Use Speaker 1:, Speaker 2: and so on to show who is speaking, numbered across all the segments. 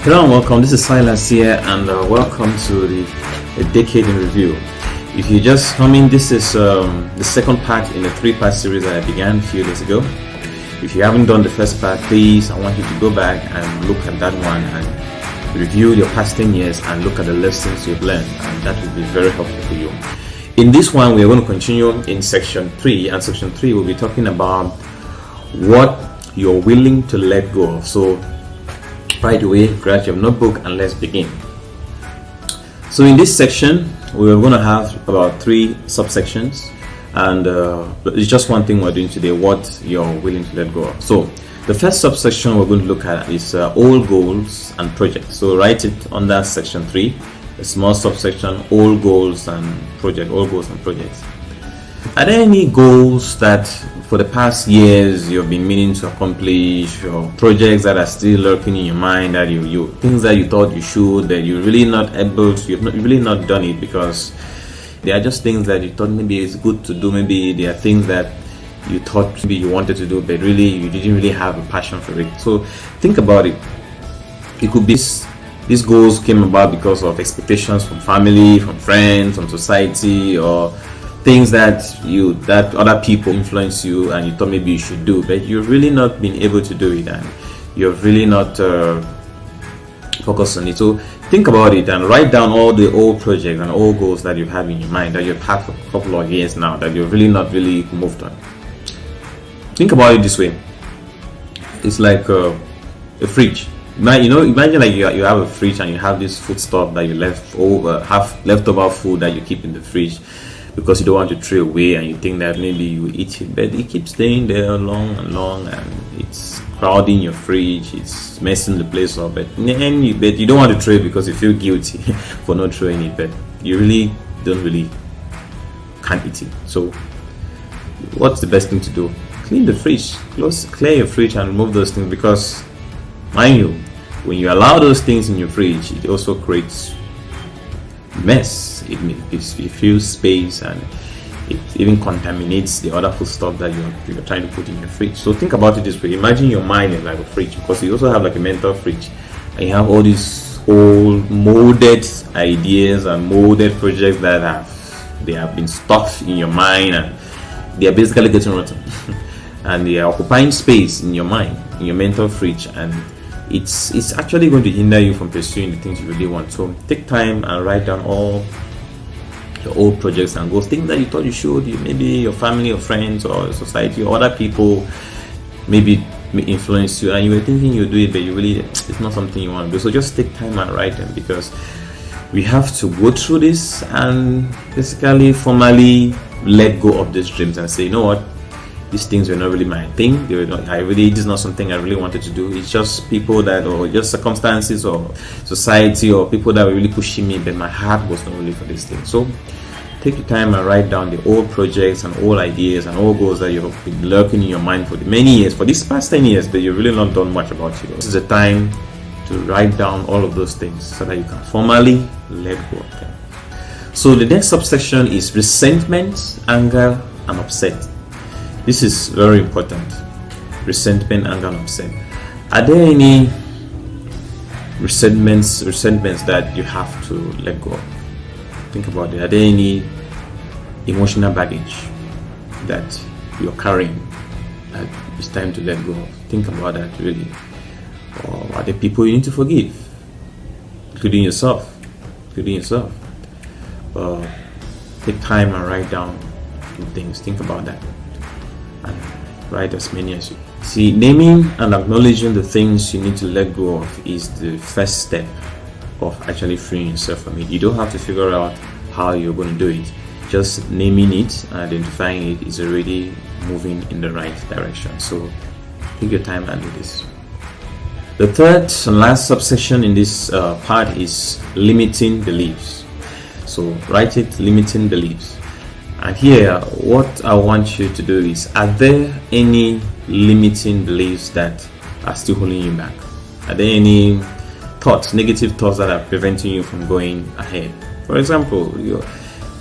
Speaker 1: Hello and welcome. This is Silas here, and welcome to a decade in review. If you just come in, this is the second part in a 3-part series that I began a few days ago. If you haven't done the first part, please, I want you to go back and look at that one and review your past 10 years and look at the lessons you've learned, and that will be very helpful for you. In this one, we are going to continue in section 3, and section 3 will be talking about what you're willing to let go of. So right away, grab your notebook and let's begin. So in this section, we're going to have about 3 subsections, and it's just one thing we're doing today: what you're willing to let go of. So the first subsection we're going to look at is all goals and projects. So write it under section 3, a small subsection: all goals and projects. All goals and projects. Are there any goals that for the past years you've been meaning to accomplish, or projects that are still lurking in your mind, that you things that you thought you should, that you're really not able to, you've really not done it because they are just things that you thought maybe it's good to do? Maybe they are things that you thought maybe you wanted to do, but really you didn't really have a passion for it. So think about it. It could be these goals came about because of expectations from family, from friends, from society, or things that other people influence you and you thought maybe you should do, but you've really not been able to do it, and you've really not focused on it. So think about it and write down all the old projects and all goals that you have in your mind that you've had for a couple of years now that you've really not really moved on. Think about it this way: it's like a fridge. Imagine like you have a fridge and you have this food stuff that you have leftover food that you keep in the fridge because you don't want to throw away, and you think that maybe you eat it, but it keeps staying there long and it's crowding your fridge, it's messing the place up, but you don't want to throw it because you feel guilty for not throwing it, but you really can't eat it. So what's the best thing to do? Clean the fridge, clear your fridge and remove those things, because mind you, when you allow those things in your fridge, it also creates mess. It fills space, and it even contaminates the other food stuff that you're trying to put in your fridge. So think about it this way: imagine your mind is like a fridge, because you also have like a mental fridge, and you have all these old molded ideas and molded projects that have been stuffed in your mind, and they are basically getting rotten and they are occupying space in your mind, in your mental fridge, and it's actually going to hinder you from pursuing the things you really want. So take time and write down all your old projects and goals, things that you thought you should. Maybe your family or friends or society or other people maybe may influence you, and you were thinking you do it, but it's not something you want to do. So just take time and write them, because we have to go through this and basically formally let go of these dreams and say, you know what, these things were not really my thing. This is not something I really wanted to do. It's just people or just circumstances or society or people that were really pushing me, but my heart was not really for this thing. So take your time and write down the old projects and old ideas and old goals that you've been lurking in your mind for many years, for these past 10 years, that you've really not done much about it. This is the time to write down all of those things so that you can formally let go of them. So the next subsection is resentment, anger, and upset. This is very important. Resentment, anger, and upset. Are there any resentments that you have to let go of? Think about it. Are there any emotional baggage that you're carrying that it's time to let go of? Think about that, really. Or are there people you need to forgive, including yourself? Take time and write down things. Think about that, and write as many as you see. Naming and acknowledging the things you need to let go of is the first step of actually freeing yourself from it. You don't have to figure out how you're going to do it. Just naming it and identifying it is already moving in the right direction. So take your time and do this. The third and last subsection in this part is limiting beliefs. So write it: limiting beliefs. And here, what I want you to do is, are there any limiting beliefs that are still holding you back? Are there any negative thoughts that are preventing you from going ahead? For example,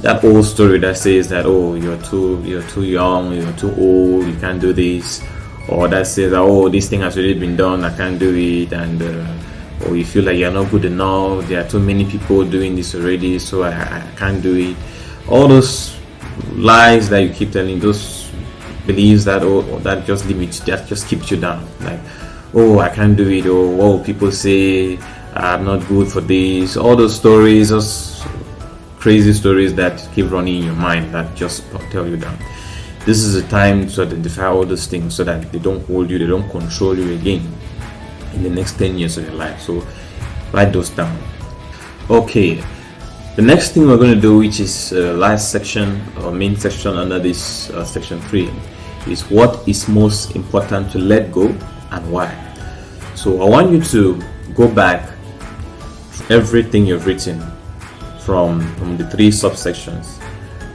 Speaker 1: that old story that says that, oh, you're too young, you're too old, you can't do this, or that says, oh, this thing has already been done, I can't do it, and or you feel like you're not good enough, there are too many people doing this already, so I can't do it. All those lies that you keep telling, those beliefs that that just limit, that just keeps you down, like, oh, I can't do it, or oh, people say I'm not good for this. All those stories, those crazy stories that keep running in your mind that just tell you down. This is a time to identify all those things so that they don't hold you, they don't control you again in the next 10 years of your life. So write those down. Okay, the next thing we're going to do, which is last section or main section under this section 3, is what is most important to let go and why. So I want you to go back everything you've written from the 3 subsections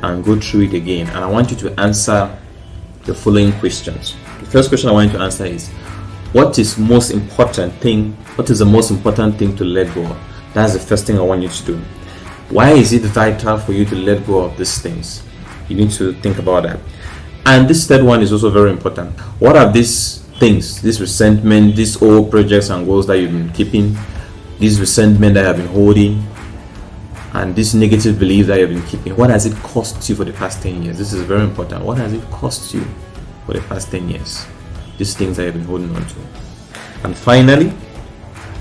Speaker 1: and go through it again, and I want you to answer the following questions. The first question I want you to answer is, what is the most important thing to let go of? That's the first thing I want you to do. Why is it vital for you to let go of these things? You need to think about that. And this third one is also very important. What are these things, this resentment, these old projects and goals that you've been keeping, this resentment that you have been holding, and this negative belief that you've been keeping? What has it cost you for the past 10 years? This is very important. What has it cost you for the past 10 years? These things that you've been holding on to. And finally,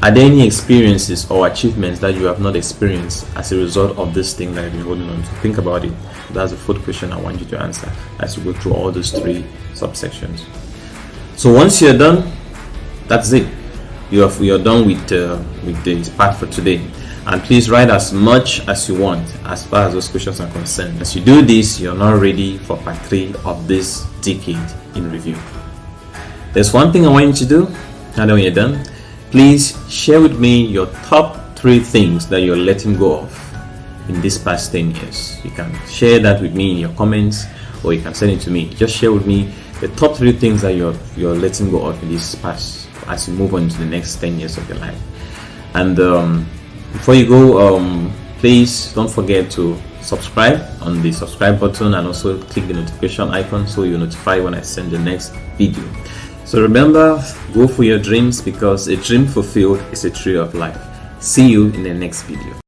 Speaker 1: are there any experiences or achievements that you have not experienced as a result of this thing that you've been holding on to? Think about it. That's the fourth question I want you to answer as you go through all those 3 subsections. So once you're done, that's it. You're done with this part for today. And please write as much as you want as far as those questions are concerned. As you do this, you're now ready for part 3 of this decade in review. There's one thing I want you to do, and when you're done, please share with me your top 3 things that you're letting go of in this past 10 years. You can share that with me in your comments, or you can send it to me. Just share with me the top 3 things that you're letting go of in this past, as you move on to the next 10 years of your life. And before you go, please don't forget to subscribe on the subscribe button, and also click the notification icon so you're notified when I send the next video. So remember, go for your dreams, because a dream fulfilled is a tree of life. See you in the next video.